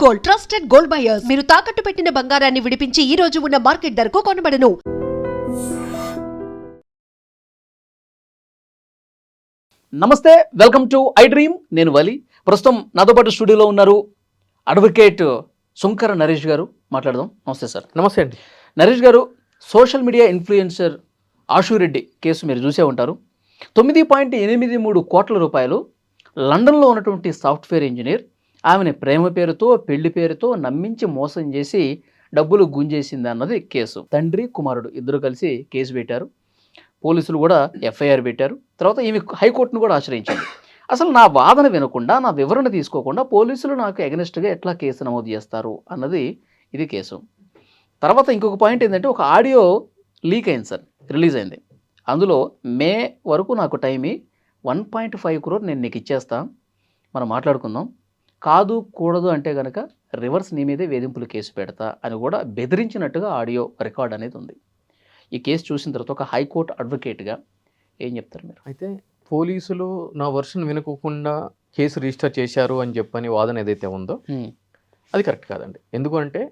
Gold, trusted gold buyers. మీరు తాకట్టు పెట్టిన బంగారాన్ని విడిపించి ఈ రోజు ఉన్న మార్కెట్ ధరకు కొనబడను. నమస్తే, వెల్కమ్ టు ఐ డ్రీమ్. నేను వలి. ప్రస్తుతం నాతో పాటు స్టూడియోలో ఉన్నారు అడ్వకేట్ సుంకర నరేష్ గారు. మాట్లాడదాం. నమస్తే సార్. నమస్తే అండి. నరేష్ గారు, social media influencer Ashu Reddy case మీరు చూసే ఉంటారు. 9.83 కోట్ల రూపాయలు లండన్లో ఉన్నటువంటి సాఫ్ట్వేర్ ఇంజనీర్ ఆమెని ప్రేమ పేరుతో, పెళ్లి పేరుతో నమ్మించి మోసం చేసి డబ్బులు గుంజేసింది అన్నది కేసు. తండ్రి కుమారుడు ఇద్దరు కలిసి కేసు పెట్టారు. పోలీసులు కూడా ఎఫ్ఐఆర్ పెట్టారు. తర్వాత ఈమె హైకోర్టును కూడా ఆశ్రయించింది. అసలు నా వాదన వినకుండా, నా వివరణ తీసుకోకుండా పోలీసులు నాకు ఎగనెస్ట్గా ఎట్లా కేసు నమోదు చేస్తారు అన్నది ఇది కేసు. తర్వాత ఇంకొక పాయింట్ ఏంటంటే, ఒక ఆడియో లీక్ అయింది సార్, రిలీజ్ అయింది. అందులో మే వరకు నాకు టైం 1.5 crore నేను నీకు ఇచ్చేస్తా, మనం మాట్లాడుకుందాం, కాదు కూడదు అంటే కనుక రివర్స్ నీ మీదే వేధింపులు కేసు పెడతా అని కూడా బెదిరించినట్టుగా ఆడియో రికార్డ్ అనేది ఉంది. ఈ కేసు చూసిన తర్వాత ఒక హైకోర్టు అడ్వకేట్గా ఏం చెప్తారు మీరు? అయితే పోలీసులు నా వర్షన్ వినుకోకుండా కేసు రిజిస్టర్ చేశారు అని చెప్పని వాదన ఏదైతే ఉందో అది కరెక్ట్ కాదండి. ఎందుకంటే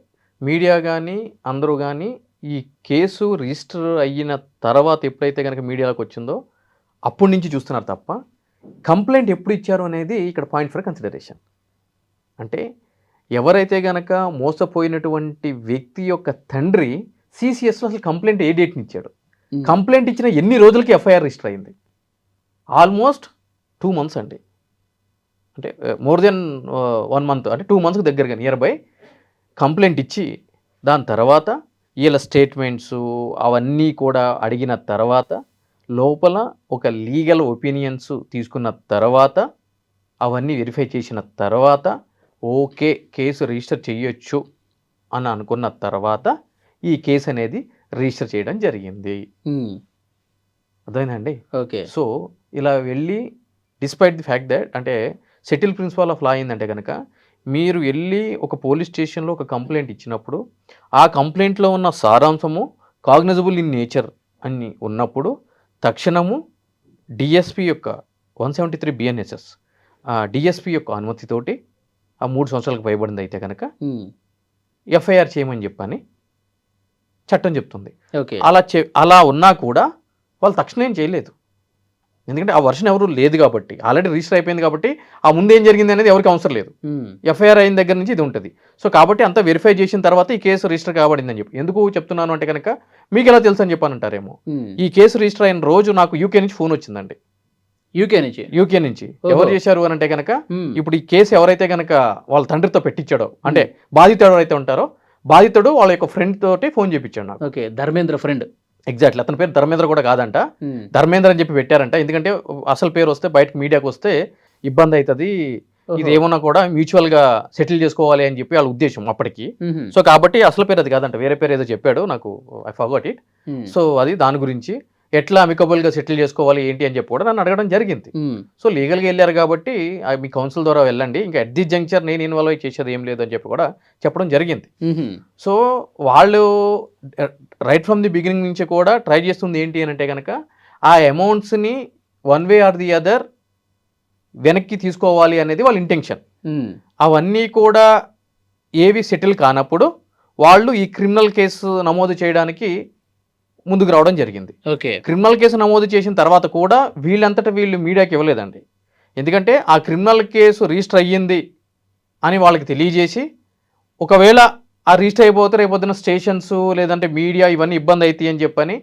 మీడియా కానీ అందరూ కానీ ఈ కేసు రిజిస్టర్ అయిన తర్వాత ఎప్పుడైతే కనుక మీడియాలోకి వచ్చిందో అప్పటి నుంచి చూస్తున్నారు తప్ప కంప్లైంట్ ఎప్పుడు ఇచ్చారు అనేది ఇక్కడ పాయింట్ ఫర్ కన్సిడరేషన్. అంటే ఎవరైతే కనుక మోసపోయినటువంటి వ్యక్తి యొక్క తండ్రి సిసిఎస్లో అసలు కంప్లైంట్ ఏ డేట్ని ఇచ్చాడు, కంప్లైంట్ ఇచ్చిన ఎన్ని రోజులకి ఎఫ్ఐఆర్ రిజిస్టర్ అయింది? ఆల్మోస్ట్ 2 months అండి. అంటే మోర్ దెన్ 1 month, అంటే 2 monthsకి దగ్గరగా నియర్ బై కంప్లైంట్ ఇచ్చి దాని తర్వాత వీళ్ళ స్టేట్మెంట్స్ అవన్నీ కూడా అడిగిన తర్వాత లోపల ఒక లీగల్ ఒపీనియన్స్ తీసుకున్న తర్వాత అవన్నీ వెరిఫై చేసిన తర్వాత ఓకే కేసు రిజిస్టర్ చేయొచ్చు అని అనుకున్న తర్వాత ఈ కేసు అనేది రిజిస్టర్ చేయడం జరిగింది. అర్థమైందండి? ఓకే. సో ఇలా వెళ్ళి డిస్పైట్ ది ఫ్యాక్ట్ దట్, అంటే సెటిల్ ప్రిన్సిపల్ ఆఫ్ లా ఏంటంటే కనుక మీరు వెళ్ళి ఒక పోలీస్ స్టేషన్లో ఒక కంప్లైంట్ ఇచ్చినప్పుడు ఆ కంప్లైంట్లో ఉన్న సారాంశము కాగ్నిజబుల్ ఇన్ నేచర్ అని ఉన్నప్పుడు తక్షణము డిఎస్పి యొక్క 173 BNSS డిఎస్పి యొక్క అనుమతితోటి ఆ 3 సంవత్సరాలకు పైబడింది అయితే కనుక ఎఫ్ఐఆర్ చేయమని చెప్పని చట్టం చెప్తుంది. ఓకే. అలా ఉన్నా కూడా వాళ్ళు తక్షణం ఏం చేయలేదు. ఎందుకంటే ఆ వర్షన్ ఎవరు లేదు కాబట్టి, ఆల్రెడీ రిజిస్టర్ అయిపోయింది కాబట్టి ఆ ముందు ఏం జరిగింది అనేది ఎవరికి అవసరం లేదు. ఎఫ్ఐఆర్ అయిన దగ్గర నుంచి ఇది ఉంటుంది. సో కాబట్టి అంతా వెరిఫై చేసిన తర్వాత ఈ కేసు రిజిస్టర్ కాబడిందని చెప్పి. ఎందుకు చెప్తున్నాను అంటే కనుక మీకు ఎలా తెలుసు అని చెప్పానంటారేమో. ఈ కేసు రిజిస్టర్ అయిన రోజు నాకు యూకే నుంచి ఫోన్ వచ్చిందండి. యూకే నుంచి ఎవరు చేశారు అని అంటే కనుక, ఇప్పుడు ఈ కేసు ఎవరైతే కనుక వాళ్ళ తండ్రితో పెట్టించాడో, అంటే బాధితుడు ఎవరైతే ఉంటారో బాధితుడు వాళ్ళ యొక్క ఫ్రెండ్ తోటి ఫోన్ చేయించాడు నాకు. Okay, Dharmendra friend. ఎగ్జాక్ట్లీ, అతని పేరు ధర్మేంద్ర కూడా కాదంట, ధర్మేంద్ర అని చెప్పి పెట్టారంట. ఎందుకంటే అసలు పేరు వస్తే బయటకు మీడియాకి వస్తే ఇబ్బంది అవుతుంది, ఇది ఏమన్నా కూడా మ్యూచువల్గా సెటిల్ చేసుకోవాలి అని చెప్పి వాళ్ళ ఉద్దేశం అప్పటికి. సో కాబట్టి అసలు పేరు అది కాదంట, వేరే పేరు ఏదో చెప్పాడు నాకు, ఐ ఫర్గాట్ ఇట్. సో అది దాని గురించి ఎట్లా అమికబుల్గా సెటిల్ చేసుకోవాలి ఏంటి అని చెప్పి కూడా నన్ను అడగడం జరిగింది. సో లీగల్గా వెళ్ళారు కాబట్టి మీ కౌన్సిల్ ద్వారా వెళ్ళండి, ఇంకా అట్ ది జంక్చర్ నేను ఇన్వాల్వ్ అయి చేసేది ఏం లేదు అని చెప్పి కూడా చెప్పడం జరిగింది. సో వాళ్ళు రైట్ ఫ్రమ్ ది బిగినింగ్ నుంచి కూడా ట్రై చేస్తుంది ఏంటి అని అంటే కనుక ఆ అమౌంట్స్ని one way or the other వెనక్కి తీసుకోవాలి అనేది వాళ్ళ ఇంటెన్షన్. అవన్నీ కూడా ఏవి సెటిల్ కానప్పుడు వాళ్ళు ఈ క్రిమినల్ కేసు నమోదు చేయడానికి ముందుకు రావడం జరిగింది. ఓకే. క్రిమినల్ కేసు నమోదు చేసిన తర్వాత కూడా వీళ్ళంతటా వీళ్ళు మీడియాకి ఇవ్వలేదండి. ఎందుకంటే ఆ క్రిమినల్ కేసు రిజిస్టర్ అయ్యింది అని వాళ్ళకి తెలియజేసి, ఒకవేళ ఆ రిజిస్టర్ అయిపోతే రేపొద్దున స్టేషన్స్ లేదంటే మీడియా ఇవన్నీ ఇబ్బంది అవుతాయి అని చెప్పని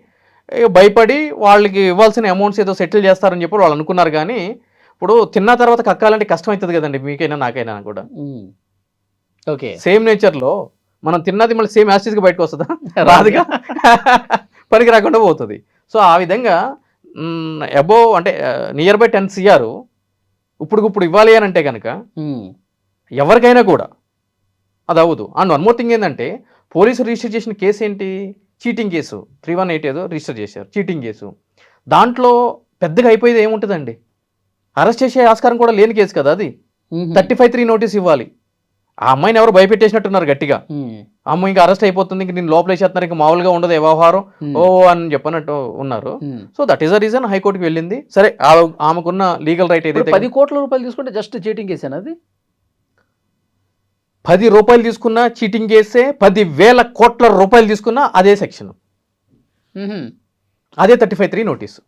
భయపడి వాళ్ళకి ఇవ్వాల్సిన అమౌంట్స్ ఏదో సెటిల్ చేస్తారని చెప్పి వాళ్ళు అనుకున్నారు. కానీ ఇప్పుడు తిన్న తర్వాత కక్కాలంటే కష్టం అవుతుంది కదండి, మీకైనా నాకైనా కూడా. ఓకే. సేమ్ నేచర్లో మనం తిన్నది మళ్ళీ సేమ్ యాసిడ్గా బయటకు వస్తుందా? రాదుగా, పనికి రాకుండా పోతుంది. సో ఆ విధంగా అబోవ్ అంటే నియర్ బై 10 CR ఇప్పుడు ఇవ్వాలి అని అంటే కనుక ఎవరికైనా కూడా అది అవ్వదు. అండ్ వన్ మోర్ థింగ్ ఏంటంటే, పోలీసు రిజిస్టర్ చేసిన కేసు ఏంటి? చీటింగ్ కేసు 318 ఏదో రిజిస్టర్ చేశారు, చీటింగ్ కేసు. దాంట్లో పెద్దగా అయిపోయేది ఏముంటుందండి, అరెస్ట్ చేసే ఆస్కారం కూడా లేని కేసు కదా అది. 35(3) నోటీస్ ఇవ్వాలి. ఆ అమ్మాయిని ఎవరు భయపెట్టేసినట్టున్నారు గట్టిగా, అమ్మ ఇంకా అరెస్ట్ అయిపోతుంది, ఇంక నేను లోపల వేసేస్తున్నారు, ఇంకా మామూలుగా ఉండదు వ్యవహారం ఓ అని చెప్పినట్టు ఉన్నారు. So that is the reason హైకోర్టుకి వెళ్ళింది. సరే, ఆమెకున్న లీగల్ రైట్ ఏదైతే 10 కోట్ల రూపాయలు తీసుకుంటే జస్ట్ చీటింగ్ కేసేనా అది? ₹10 తీసుకున్నా చీటింగ్ కేసే, 10,000 కోట్ల రూపాయలు తీసుకున్నా అదే సెక్షన్, అదే 35(3) నోటీసు.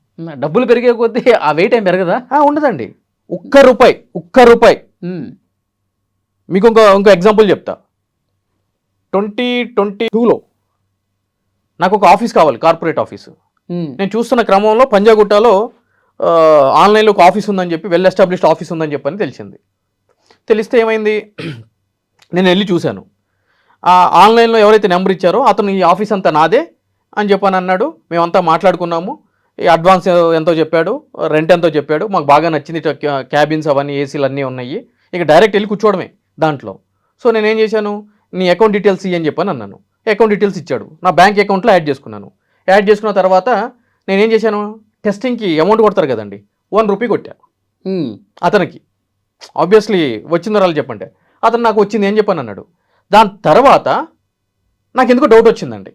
డబ్బులు పెరిగే కొద్దీ ఆ వెయిట్ ఏం పెరగదా? ఉండదండి. ఒక్క రూపాయి. మీకు ఇంకో ఎగ్జాంపుల్ చెప్తా. 2022లో నాకు ఒక ఆఫీస్ కావాలి, కార్పొరేట్ ఆఫీసు. నేను చూస్తున్న క్రమంలో పంజాగుట్టలో ఆన్లైన్లో ఒక ఆఫీస్ ఉందని చెప్పి, వెల్ ఎస్టాబ్లిష్డ్ ఆఫీస్ ఉందని చెప్పని తెలిసింది. తెలిస్తే ఏమైంది, నేను వెళ్ళి చూశాను. ఆన్లైన్లో ఎవరైతే నెంబర్ ఇచ్చారో అతను ఈ ఆఫీస్ అంతా నాదే అని చెప్పని అన్నాడు. మేమంతా మాట్లాడుకున్నాము. ఈ అడ్వాన్స్ ఎంతో చెప్పాడు, రెంట్ ఎంతో చెప్పాడు. మాకు బాగా నచ్చింది, క్యాబిన్స్ అవన్నీ ఏసీలు అన్నీ ఉన్నాయి. ఇక డైరెక్ట్ వెళ్ళి కూర్చోవడమే దాంట్లో. సో నేనేం చేశాను, నీ అకౌంట్ డీటెయిల్స్ ఇయ్యని చెప్పని అన్నాను. అకౌంట్ డీటెయిల్స్ ఇచ్చాడు. నా బ్యాంక్ అకౌంట్లో యాడ్ చేసుకున్నాను. యాడ్ చేసుకున్న తర్వాత నేనేం చేశాను, టెస్టింగ్కి అమౌంట్ కొడతారు కదండి, ₹1 కొట్టా అతనికి. ఆబ్వియస్లీ వచ్చిందో రాళ్ళు చెప్పంటే అతను నాకు వచ్చింది ఏం చెప్పని అన్నాడు. దాని తర్వాత నాకు ఎందుకో డౌట్ వచ్చిందండి.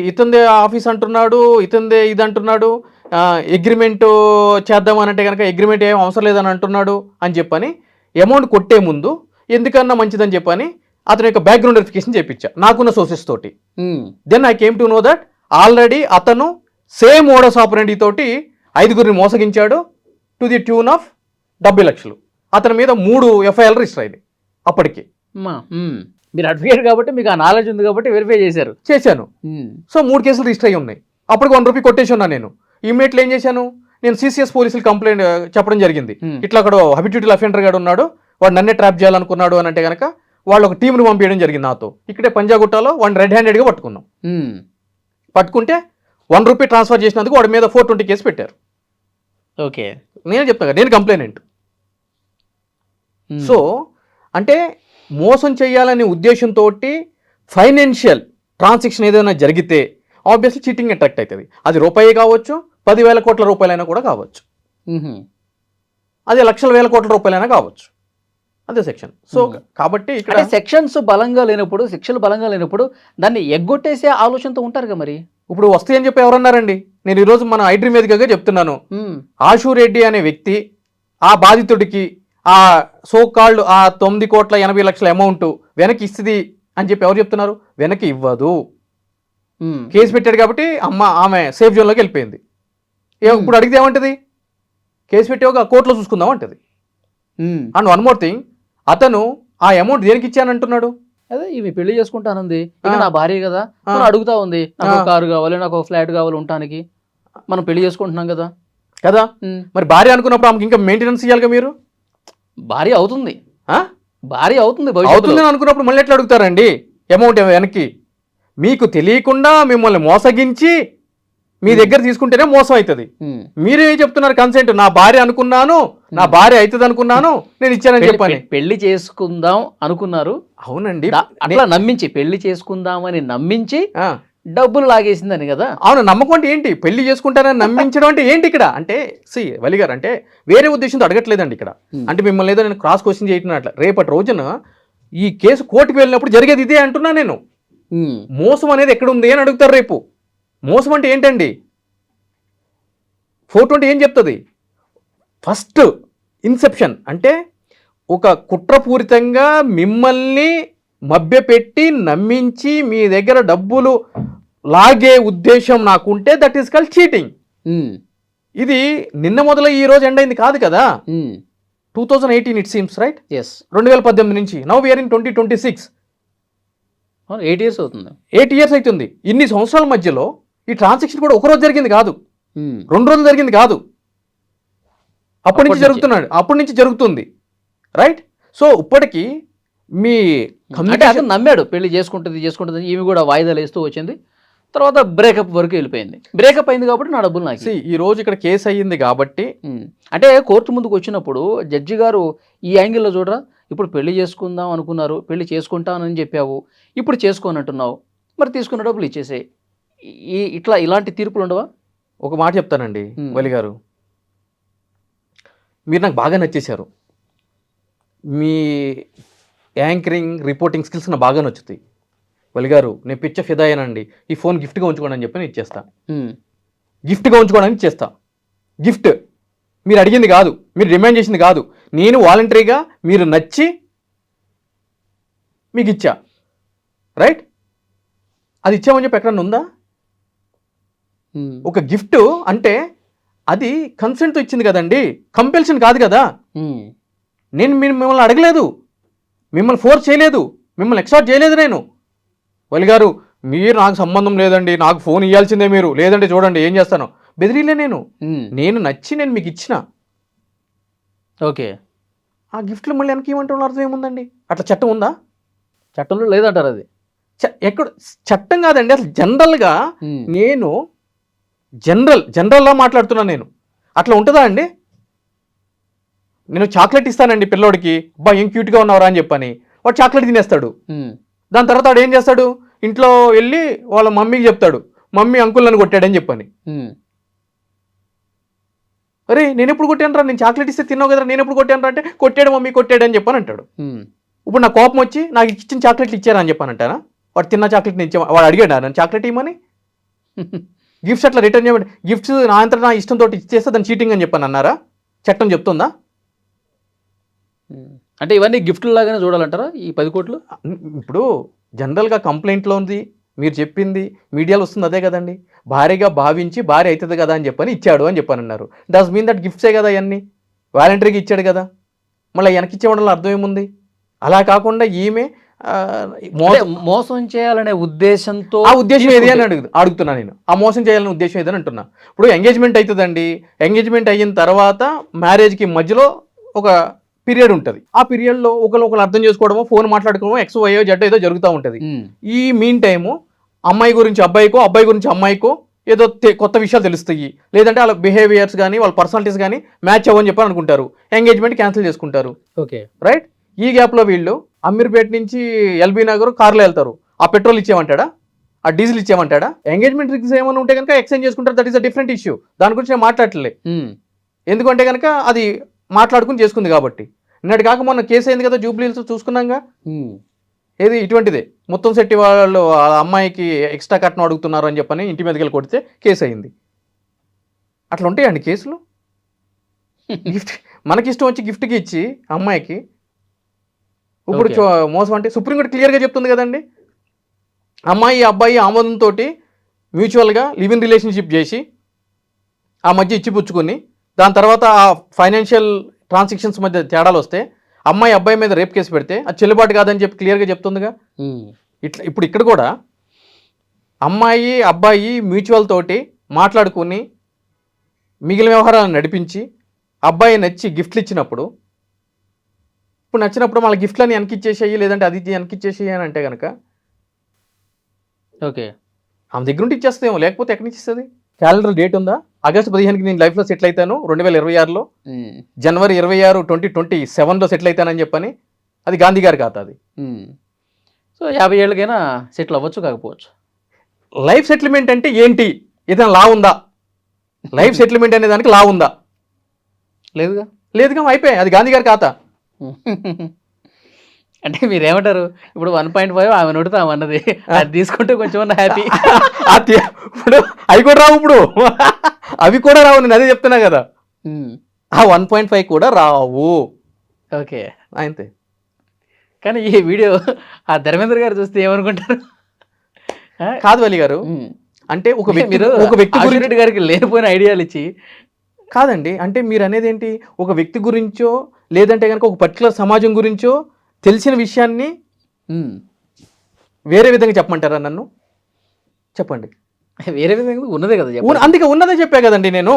ఇతందే ఆఫీస్ అంటున్నాడు, ఇతందే ఇది అంటున్నాడు, అగ్రిమెంట్ చేద్దామనంటే కనుక అగ్రిమెంట్ ఏం అవసరం లేదని అంటున్నాడు అని చెప్పని అమౌంట్ కొట్టే ముందు ఎందుకన్నా మంచిదని చెప్పని అతని యొక్క బ్యాక్గ్రౌండ్ వెరిఫికేషన్ చేయించా నాకున్న సోర్సెస్ తోటి. Then I came to know that already అతను సేమ్ మోడస్ ఆపరెండి తోటి 5గురిని మోసగించాడు టు ది ట్యూన్ ఆఫ్ 70 లక్షలు. అతని మీద 3 FIRలు రిజిస్టర్ అయింది అప్పటికి. మీరు అడ్వకేట్ కాబట్టి మీకు ఆ నాలెడ్జ్ ఉంది కాబట్టి వెరిఫై చేశాను. సో 3 కేసులు రిజిస్టర్ అయ్యి ఉన్నాయి. అప్పటికి ₹1 కొట్టేసి ఉన్నా నేను. ఇమ్మీడియట్లీ ఏం చేశాను, నేను CCS పోలీసులు కంప్లైంట్ చెప్పడం జరిగింది. ఇట్లా అక్కడ హ్యాబిట్యూటల్ అఫెండర్ గాడు ఉన్నాడు, వాడు నన్నే ట్రాప్ చేయాలనుకున్నాడు అని అంటే కనుక వాళ్ళు ఒక టీంను పంపించడం జరిగింది నాతో. ఇక్కడే పంజాగుట్టలో వాడిని రెడ్ హ్యాండెడ్గా పట్టుకున్నాం. పట్టుకుంటే ₹1 ట్రాన్స్ఫర్ చేసినందుకు వాడి మీద 420 కేసు పెట్టారు. ఓకే, నేనే చెప్తాను కదా, నేను కంప్లైనెంట్. సో అంటే మోసం చేయాలనే ఉద్దేశంతో ఫైనాన్షియల్ ట్రాన్సాక్షన్ ఏదైనా జరిగితే ఆబ్వియస్లీ చీటింగ్ అట్రాక్ట్ అవుతుంది. అది రూపాయి కావచ్చు, 10,000 కోట్ల రూపాయలైనా కూడా కావచ్చు, అదే లక్షల వేల కోట్ల రూపాయలైనా కావచ్చు, అదే సెక్షన్. సో కాబట్టి ఇక్కడ సెక్షన్స్ బలంగా లేనప్పుడు, శిక్షలు బలంగా లేనప్పుడు దాన్ని ఎగ్గొట్టేసే ఆలోచనతో ఉంటారు కదా. మరి ఇప్పుడు వస్తాయి అని చెప్పి ఎవరన్నారండి? నేను ఈరోజు మన ఐడ్రీమ్ వేదికగా చెప్తున్నాను. ఆశూ రెడ్డి అనే వ్యక్తి ఆ బాధితుడికి ఆ సో కాల్డ్ ఆ 9,80,00,000 అమౌంట్ వెనక్కి ఇస్తుంది అని చెప్పి ఎవరు చెప్తున్నారు? వెనక్కి ఇవ్వదు. కేసు పెట్టాడు కాబట్టి ఆమె సేఫ్ జోన్లోకి వెళ్ళిపోయింది. ఇప్పుడు అడిగితే ఏమంటది? కేసు పెట్టాక కోర్టులో చూసుకుందాం అంటది. అండ్ వన్ మోర్ థింగ్, అతను ఆ అమౌంట్ దేనికి ఇచ్చానంటున్నాడు? అదే ఇవి పెళ్లి చేసుకుంటానుంది, నా భార్య కదా, అడుగుతా ఉంది, నాకు ఒక కారు కావాలి, నాకు ఒక ఫ్లాట్ కావాలి ఉండటానికి, మనం పెళ్లి చేసుకుంటున్నాం కదా కదా. మరి భార్య అనుకున్నప్పుడు ఆమెకి ఇంకా మెయింటెనెన్స్ ఇవ్వాలి మీరు. భార్య అవుతుంది అవుతుంది అనుకున్నప్పుడు మళ్ళీ ఎట్లా అడుగుతారండి అమౌంట్ వెనక్కి? మీకు తెలియకుండా మిమ్మల్ని మోసగించి మీ దగ్గర తీసుకుంటేనే మోసం అవుతుంది. మీరేం చెప్తున్నారు? కన్సెంట్, నా భార్య అనుకున్నాను, నా భార్య అవుతుంది అనుకున్నాను, నేను ఇచ్చానని చెప్పని పెళ్లి చేసుకుందాం అనుకున్నారు. అవునండి, అట్లా నమ్మించి పెళ్లి చేసుకుందామని నమ్మించి డబ్బులు లాగేసిందని కదా. అవును, నమ్మకం అంటే ఏంటి? పెళ్లి చేసుకుంటానని నమ్మించడం అంటే ఏంటి ఇక్కడ? అంటే వలి గారు అంటే వేరే ఉద్దేశంతో అడగట్లేదండి ఇక్కడ. అంటే మిమ్మల్ని ఏదో నేను క్రాస్ క్వశ్చన్ చేయటం అట్లా. రేపటి రోజున ఈ కేసు కోర్టుకు వెళ్ళినప్పుడు జరిగేది ఇదే అంటున్నా నేను. మోసం అనేది ఎక్కడ ఉంది అని అడుగుతారు రేపు. మోసం అంటే ఏంటండి? 420 ఏం చెప్తుంది? ఫస్ట్ ఇన్సెప్షన్ అంటే ఒక కుట్రపూరితంగా మిమ్మల్ని మభ్యపెట్టి నమ్మించి మీ దగ్గర డబ్బులు లాగే ఉద్దేశం నాకుంటే దట్ ఈస్ కాల్డ్ చీటింగ్. ఇది నిన్న మొదలై ఈ రోజు ఎండ్ అయింది కాదు కదా. 2018 ఇట్ సీమ్స్ రైట్. 2018 నుంచి నౌ వీఆర్ ఇన్ 2026. 8 years అవుతుంది. 8 years అవుతుంది. ఇన్ని సంవత్సరాల మధ్యలో ఈ ట్రాన్సాక్షన్ కూడా ఒక రోజు జరిగింది కాదు, 2 రోజులు జరిగింది కాదు, అప్పటి నుంచి జరుగుతుంది రైట్. సో ఇప్పటికీ మీ కమ్యూనికేషన్ నమ్మాడు, పెళ్లి చేసుకుంటుంది ఈమె కూడా వాయిదాలు వేస్తూ వచ్చింది. తర్వాత బ్రేకప్ వరకు వెళ్ళిపోయింది. బ్రేకప్ అయింది కాబట్టి నా డబ్బులు నాకు. ఈ రోజు ఇక్కడ కేసు అయ్యింది కాబట్టి, అంటే కోర్టు ముందుకు వచ్చినప్పుడు జడ్జి గారు ఈ యాంగిల్లో చూడరా, ఇప్పుడు పెళ్లి చేసుకుందాం అనుకున్నారు, పెళ్లి చేసుకుంటానని చెప్పావు, ఇప్పుడు చేసుకోనంటున్నావు, మరి తీసుకున్న డబ్బులు ఇచ్చేసే. ఇలాంటి తీర్పులు ఉండవా? ఒక మాట చెప్తానండి వలి గారు, మీరు నాకు బాగా నచ్చేశారు. మీ యాంకరింగ్ రిపోర్టింగ్ స్కిల్స్ నాకు బాగా నచ్చుతాయి వలి గారు. నేను పిచ్చ ఫిదాయనండి. ఈ ఫోన్ గిఫ్ట్గా ఉంచుకోండి అని చెప్పి నేను ఇచ్చేస్తా. గిఫ్ట్గా ఉంచుకోవడానికి ఇచ్చేస్తా. గిఫ్ట్ మీరు అడిగింది కాదు, మీరు డిమాండ్ చేసింది కాదు. నేను వాలంటరీగా మీరు నచ్చి మీకు ఇచ్చా, రైట్? అది ఇచ్చామని చెప్పి ఎక్కడన్నా ఉందా? ఒక గిఫ్ట్ అంటే అది కన్సెంట్తో ఇచ్చింది కదండి, కంపెల్షన్ కాదు కదా. నేను మిమ్మల్ని అడగలేదు, మిమ్మల్ని ఫోర్స్ చేయలేదు, మిమ్మల్ని ఎక్స్టార్ట్ చేయలేదు. నేను వలి గారు మీరు నాకు సంబంధం లేదండి, నాకు ఫోన్ ఇవ్వాల్సిందే మీరు, లేదంటే చూడండి ఏం చేస్తాను, బెదిరిలే. నేను నచ్చి నేను మీకు ఇచ్చిన ఓకే, ఆ గిఫ్ట్లు మళ్ళీ వెనక్కి ఇవ్వమంటే అర్థం ఏముందండి? అట్లా చట్టం ఉందా? చట్టంలో లేదంటారు అది. ఎక్కడ చట్టం కాదండి, అసలు జనరల్గా నేను జనరల్లా మాట్లాడుతున్నాను నేను. అట్లా ఉంటుందా అండి? నేను చాక్లెట్ ఇస్తానండి పిల్లోడికి, అబ్బా ఏం క్యూట్గా ఉన్నావురా అని చెప్పని, వాడు చాక్లెట్ తినేస్తాడు. దాని తర్వాత వాడు ఏం చేస్తాడు, ఇంట్లో వెళ్ళి వాళ్ళ మమ్మీకి చెప్తాడు, మమ్మీ అంకుల్ నన్ను కొట్టాడని చెప్పని. అరే నేను ఎప్పుడు కొట్టాను రా, నేను చాక్లెట్ ఇస్తే తిన్నావు కదా, నేను ఎప్పుడు కొట్టాను రా అంటే, కొట్టాడు మమ్మీ కొట్టాడని చెప్పని అంటాడు. ఇప్పుడు నా కోపం వచ్చి నాకు ఇచ్చిన చాక్లెట్లు ఇచ్చారా అని చెప్పానంటారా? వాడు తిన్న చాక్లెట్ నేను వాడు అడిగాడు నన్ను చాక్లెట్ ఇవ్వమని. గిఫ్ట్స్ అట్లా రిటర్న్ చేయమంటే, గిఫ్ట్స్ నా అంతా నా ఇష్టంతో ఇచ్చేస్తే దాన్ని చీటింగ్ అని చెప్పాను అన్నారా? చట్టం చెప్తుందా? అంటే ఇవన్నీ గిఫ్ట్లు లాగానే చూడాలంటారా ఈ 10 కోట్లు? ఇప్పుడు జనరల్గా కంప్లైంట్లో ఉంది, మీరు చెప్పింది మీడియాలో వస్తుంది అదే కదండి, భారీగా భావించి భారీ అవుతుంది కదా అని చెప్పని ఇచ్చాడు అని చెప్పని అన్నారు. డస్ మీన్ దట్ గిఫ్ట్సే కదా ఇవన్నీ, వాలంటరీగా ఇచ్చాడు కదా, మళ్ళీ వెనక్కి ఇచ్చేవడంలో అర్థం ఏముంది? అలా కాకుండా ఈమె మోసం చేయాలనే ఉద్దేశంతో, ఆ ఉద్దేశం ఏది అని అడుగుతున్నా నేను. ఆ మోసం చేయాలనే ఉద్దేశం ఏదని అంటున్నా. ఇప్పుడు ఎంగేజ్మెంట్ అవుతుందండి, ఎంగేజ్మెంట్ అయిన తర్వాత మ్యారేజ్కి మధ్యలో ఒక పీరియడ్ ఉంటుంది. ఆ పీరియడ్లో ఒకరు అర్థం చేసుకోవడమో, ఫోన్ మాట్లాడుకోవడమో, ఎక్స్ వైయో జెడ్ ఏదో జరుగుతూ ఉంటుంది. ఈ మీన్ టైము అమ్మాయి గురించి అబ్బాయికో, అబ్బాయి గురించి అమ్మాయికో ఏదో కొత్త విషయాలు తెలుస్తాయి, లేదంటే వాళ్ళ బిహేవియర్స్ కానీ వాళ్ళ పర్సనాలిటీస్ కానీ మ్యాచ్ అవ్వని చెప్పని అనుకుంటారు, ఎంగేజ్మెంట్ క్యాన్సిల్ చేసుకుంటారు. Okay right? ఈ గ్యాప్లో వీళ్ళు అమీర్పేట నుంచి ఎల్బీ నగర్ కార్లో వెళ్తారు. ఆ పెట్రోల్ ఇచ్చేయమంటాడా, ఆ డీజిల్ ఇచ్చేయమంటాడా? ఎంగేజ్మెంట్ రిగ్స్ ఏమైనా ఉంటే కనుక ఎక్స్చేంజ్ చేసుకుంటారు, that is a different issue. దాని గురించి నేను మాట్లాడలే, ఎందుకంటే కనుక అది మాట్లాడుకుని చేసుకుంది కాబట్టి. నిన్నటి కాక మొన్న కేసు అయింది కదా జూబ్లీహిల్స్, చూసుకున్నాగా. ఏది ఇటువంటిదే, మొత్తం శెట్టి వాళ్ళు ఆ అమ్మాయికి ఎక్స్ట్రా కట్నం అడుగుతున్నారు అని చెప్పని ఇంటి మీదకి వెళ్ళి కొడితే కేసు అయింది. అట్లా ఉంటాయండి కేసులు. గిఫ్ట్ మనకి ఇష్టం వచ్చి గిఫ్ట్కి ఇచ్చి అమ్మాయికి, ఇప్పుడు మోసం అంటే సుప్రీంకోర్టు క్లియర్గా చెప్తుంది కదండి, అమ్మాయి అబ్బాయి ఆమోదంతో మ్యూచువల్గా లివ్ ఇన్ రిలేషన్షిప్ చేసి ఆ మధ్య ఇచ్చిపుచ్చుకొని దాని తర్వాత ఆ ఫైనాన్షియల్ ట్రాన్సాక్షన్స్ మధ్య తేడాలు వస్తే అమ్మాయి అబ్బాయి మీద రేప్ కేసు పెడితే అది చెల్లుబాటు కాదని చెప్పి క్లియర్గా చెప్తుందిగా. ఇప్పుడు ఇక్కడ కూడా అమ్మాయి అబ్బాయి మ్యూచువల్ తోటి మాట్లాడుకొని మిగిలిన వ్యవహారాలను నడిపించి అబ్బాయి నచ్చి గిఫ్ట్లు ఇచ్చినప్పుడు, ఇప్పుడు నచ్చినప్పుడు మళ్ళీ గిఫ్ట్లని వెనకిచ్చేసేయి, లేదంటే అది వెనకిచ్చేసేయి అని అంటే కనుక ఓకే ఆమె దగ్గర ఉంటే ఇచ్చేస్తామో, లేకపోతే ఎక్కడి నుంచి ఇస్తుంది? క్యాలెండర్ డేట్ ఉందా? ఆగస్టు 15కి నేను లైఫ్లో సెటిల్ అవుతాను 2026లో, జనవరి 26, 2027లో సెటిల్ అవుతానని చెప్పని, అది గాంధీ గారి ఖాతా అది. సో 50 ఏళ్ళకైనా సెటిల్ అవ్వచ్చు కాకపోవచ్చు. లైఫ్ సెటిల్మెంట్ అంటే ఏంటి? ఏదైనా లా ఉందా? లైఫ్ సెటిల్మెంట్ అనే దానికి లా ఉందా? లేదుగా. లేదుగా, అయిపోయాయి, అది గాంధీ గారి ఖాతా. అంటే మీరేమంటారు, ఇప్పుడు 1.5 ఆమె నోటితో ఆమె అన్నది, అది తీసుకుంటే కొంచెం హ్యాపీ. ఇప్పుడు అవి కూడా రావు, ఇప్పుడు అవి కూడా రావు, నేను అదే చెప్తున్నా కదా. ఆ 1.5 కూడా రావు. ఓకే అంతే. కానీ ఈ వీడియో ఆ ధర్మేంద్ర గారు చూస్తే ఏమనుకుంటారు? కాదు వలి గారు, అంటే ఒక వ్యక్తి రెడ్డి గారికి లేనిపోయిన ఐడియాలు ఇచ్చి కాదండి, అంటే మీరు అనేది ఏంటి, ఒక వ్యక్తి గురించో లేదంటే కనుక ఒక పర్టికులర్ సమాజం గురించో తెలిసిన విషయాన్ని వేరే విధంగా చెప్పమంటారా నన్ను? చెప్పండి. వేరే విధంగా ఉన్నదే కదా, అందుకే ఉన్నదే చెప్పా కదండి. నేను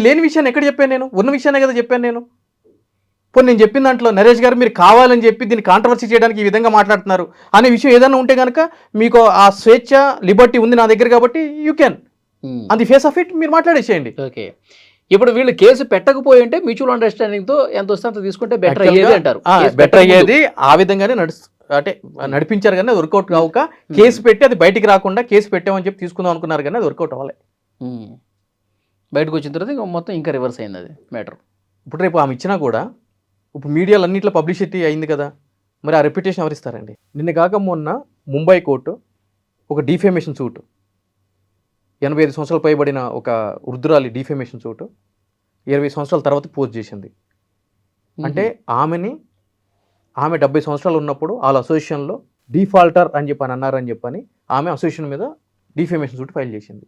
లేని విషయాన్ని ఎక్కడ చెప్పాను? నేను ఉన్న విషయాన్ని కదా చెప్పాను నేను. పోనీ నేను చెప్పిన దాంట్లో నరేష్ గారు మీరు కావాలని చెప్పి దీన్ని కాంట్రవర్సీ చేయడానికి ఈ విధంగా మాట్లాడుతున్నారు అనే విషయం ఏదైనా ఉంటే కనుక, మీకు ఆ స్వేచ్ఛ లిబర్టీ ఉంది నా దగ్గర కాబట్టి you can on the face of it మీరు మాట్లాడేసేయండి. ఓకే, ఇప్పుడు వీళ్ళు కేసు పెట్టకపోయి ఉంటే మ్యూచువల్ అండర్స్టాండింగ్ తో ఎంత వస్తే అంత తీసుకుంటే బెటర్ అయ్యేది అంటారు. బెటర్ అయ్యేది, ఆ విధంగానే అంటే నడిపించారు కానీ అది వర్కౌట్ కావుక కేసు పెట్టి అది బయటికి రాకుండా కేసు పెట్టామని చెప్పి తీసుకుందాం అనుకున్నారు కానీ అది వర్కౌట్ అవ్వాలి. బయటకు వచ్చిన తర్వాత మొత్తం ఇంకా రివర్స్ అయింది అది మ్యాటర్. ఇప్పుడు రేపు ఆమె ఇచ్చినా కూడా ఇప్పుడు మీడియాలో అన్నింటిలో పబ్లిసిటీ అయింది కదా, మరి ఆ రెప్యుటేషన్ ఎవరిస్తారండి? నిన్న కాక మొన్న ముంబై కోర్టు ఒక డిఫేమేషన్ సూట్, 85 సంవత్సరాలు పైబడిన ఒక వృద్ధురాలి డిఫేమేషన్ సూట్ 20 సంవత్సరాల తర్వాత పోస్ట్ చేసింది. అంటే ఆమె 70 సంవత్సరాలు ఉన్నప్పుడు వాళ్ళ అసోసియేషన్లో డిఫాల్టర్ అని చెప్పని అన్నారని చెప్పని ఆమె అసోసియేషన్ మీద డిఫేమేషన్ సూట్ ఫైల్ చేసింది.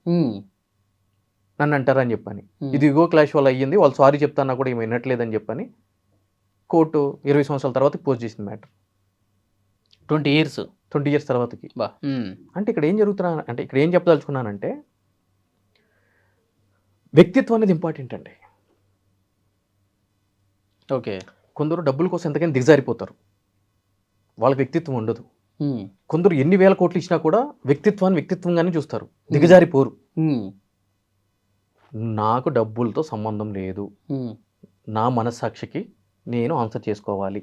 నన్ను అంటారని చెప్పని ఇది ఇగో క్లాష్ వల్ల అయ్యింది, వాళ్ళు సారీ చెప్తాన్నా కూడా ఏమి వినట్లేదని చెప్పని కోర్టు 20 సంవత్సరాల తర్వాత పోస్ట్ చేసింది మ్యాటర్. 20 years తర్వాతకి. అంటే ఇక్కడ ఏం చెప్పదలుచుకున్నానంటే వ్యక్తిత్వం అనేది ఇంపార్టెంట్ అండి. ఓకే. కొందరు డబ్బుల కోసం ఎంతకైనా దిగజారిపోతారు, వాళ్ళకి వ్యక్తిత్వం ఉండదు. కొందరు ఎన్ని వేల కోట్లు ఇచ్చినా కూడా వ్యక్తిత్వంగానే చూస్తారు, దిగజారిపోరు. నాకు డబ్బులతో సంబంధం లేదు, నా మనస్సాక్షికి నేను ఆన్సర్ చేసుకోవాలి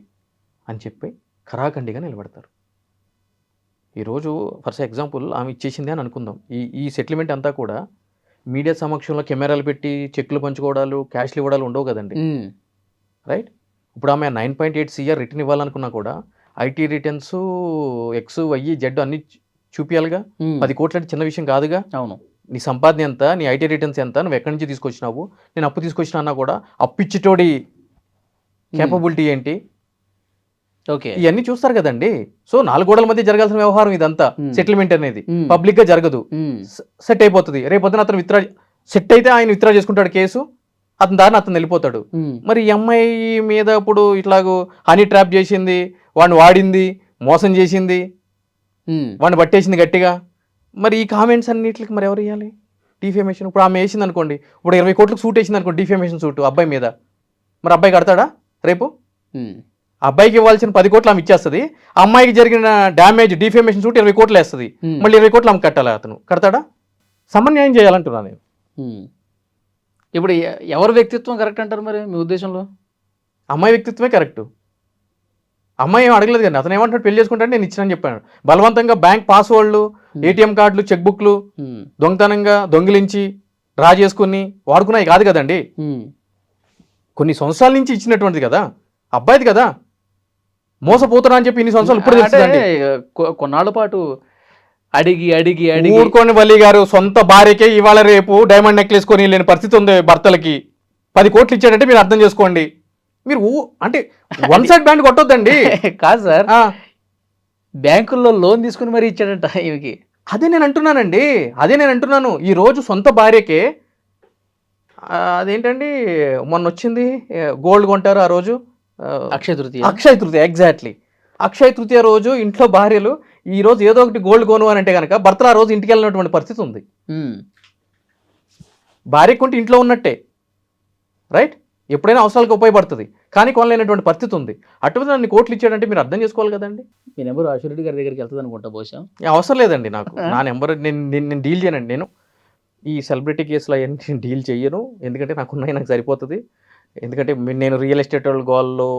అని చెప్పి ఖరాఖండిగా నిలబడతారు. ఈరోజు ఫర్ ఎగ్జాంపుల్ ఆమె ఇచ్చేసింది అని అనుకుందాం, ఈ సెటిల్మెంట్ అంతా కూడా మీడియా సమక్షంలో కెమెరాలు పెట్టి చెక్కులు పంచుకోవడాలు క్యాష్లు ఇవ్వడాలు ఉండవు కదండి, రైట్? ఇప్పుడు ఆమె 9.8 CR రిటర్న్ ఇవ్వాలనుకున్నా కూడా ఐటీ రిటర్న్స్ XYZ అన్ని చూపించాలిగా. 10 కోట్లు అంటే చిన్న విషయం కాదుగా. అవును. నీ సంపాదన ఎంత, నీ ఐటీ రిటర్న్స్ ఎంత, నువ్వు ఎక్కడి నుంచి తీసుకొచ్చినావు, నేను అప్పు తీసుకొచ్చినా కూడా అప్పిచ్చేటోడి కేపబిలిటీ ఏంటి, ఓకే, ఇవన్నీ చూస్తారు కదండి. సో 4 గోడల మధ్య జరగాల్సిన వ్యవహారం ఇదంతా. సెటిల్మెంట్ అనేది పబ్లిక్ గా జరగదు, సెట్ అయిపోతుంది. రేపొద్దున అతను సెట్ అయితే ఆయన విత్డ్రా చేసుకుంటాడు కేసు, అతని దారిని అతను వెళ్ళిపోతాడు. మరి ఈ అమ్మాయి మీద ఇప్పుడు ఇట్లాగూ హనీ ట్రాప్ చేసింది, వాడిని వాడింది, మోసం చేసింది, వాడిని పట్టేసింది గట్టిగా, మరి ఈ కామెంట్స్ అన్నిటికి మరి ఎవరు ఇవ్వాలి డిఫేమేషన్? ఇప్పుడు ఆమె వేసింది అనుకోండి, ఇప్పుడు 20 కోట్లకు సూట్ వేసింది అనుకోండి డిఫేమేషన్ సూట్ అబ్బాయి మీద, మరి అబ్బాయి కడతాడా రేపు? అబ్బాయికి ఇవ్వాల్సిన 10 కోట్లు ఆమె ఇచ్చేస్తుంది, అమ్మాయికి జరిగిన డ్యామేజ్ డిఫేమేషన్ సూట్ 20 కోట్లు వేస్తుంది, మళ్ళీ 20 కోట్లు ఆమె కట్టాలి. అతను కడతాడా? సమన్యాయం చేయాలంటున్నా నేను. ఇప్పుడు ఎవరి వ్యక్తిత్వం కరెక్ట్ అంటారు మరి మీ ఉద్దేశంలో? అమ్మాయి వ్యక్తిత్వమే కరెక్ట్. అమ్మాయి ఏం అడగలేదు కానీ అతను ఏమంటాడు, పెళ్లి చేసుకుంటాడు నేను ఇచ్చానని చెప్పాను. బలవంతంగా బ్యాంక్ పాస్వర్డ్లు, ATM కార్డులు, చెక్ బుక్లు దొంగతనంగా దొంగిలించి డ్రా చేసుకుని వాడుకున్నాయి కాదు కదండి, కొన్ని సంవత్సరాల నుంచి ఇచ్చినటువంటిది కదా, అబ్బాయిది కదా. మోసపోతున్నా అని చెప్పి ఇన్ని సంవత్సరాలు ఇప్పుడు తెలుస్తుందండి. కొన్నాళ్ళ పాటు అడిగి ఊరుకోని వల్లి గారు సొంత భార్యకే ఇవాళ రేపు డైమండ్ నెక్లెస్ కొని లేని పరిస్థితి ఉంది భర్తలకి. 10 కోట్లు ఇచ్చాడంటే మీరు అర్థం చేసుకోండి. మీరు అంటే వన్ సైడ్ బ్యాండ్ కొట్టొద్దండి. కాదు సార్, బ్యాంకుల్లో లోన్ తీసుకుని మరీ ఇచ్చాడంట ఈమెకి. అదే నేను అంటున్నాను. ఈ రోజు సొంత భార్యకే అదేంటండి మొన్న వచ్చింది గోల్డ్ కొంటారు ఆ రోజు, అక్షయ తృతీయ ఎగ్జాక్ట్లీ. అక్షయ తృతీయ రోజు ఇంట్లో భార్యలు ఈ రోజు ఏదో ఒకటి గోల్డ్ కొను అని అంటే కనుక భర్తలు ఆ రోజు ఇంటికి వెళ్ళినటువంటి పరిస్థితి ఉంది. భార్య కొంటే ఇంట్లో ఉన్నట్టే, రైట్? ఎప్పుడైనా అవసరాలకు ఉపయోగపడుతుంది, కానీ కొనలేనటువంటి పరిస్థితి ఉంది. అటువంటి నన్ను కోట్లు ఇచ్చాడంటే మీరు అర్థం చేసుకోవాలి కదండి. మీ నెంబర్ ఆశురెడ్డి గారి దగ్గరికి వెళ్తుంది అనుకుంటా బహుశా. అవసరం లేదండి నాకు, నా నెంబర్ నేను డీల్ చేయనండి. నేను ఈ సెలబ్రిటీ కేసులు అవన్నీ డీల్ చేయను, ఎందుకంటే నాకున్నాయి, నాకు సరిపోతుంది. ఎందుకంటే నేను రియల్ ఎస్టేట్ వాళ్ళ గోల్లో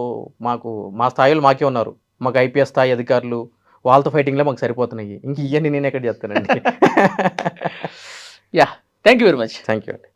మా స్థాయిలో మాకే ఉన్నారు, మాకు IPS స్థాయి అధికారులు, వాళ్ళతో ఫైటింగ్లో మాకు సరిపోతున్నాయి. ఇంక ఇవన్నీ నేను ఎక్కడ చేస్తానండి. Yeah, thank you very much. Thank you అండి.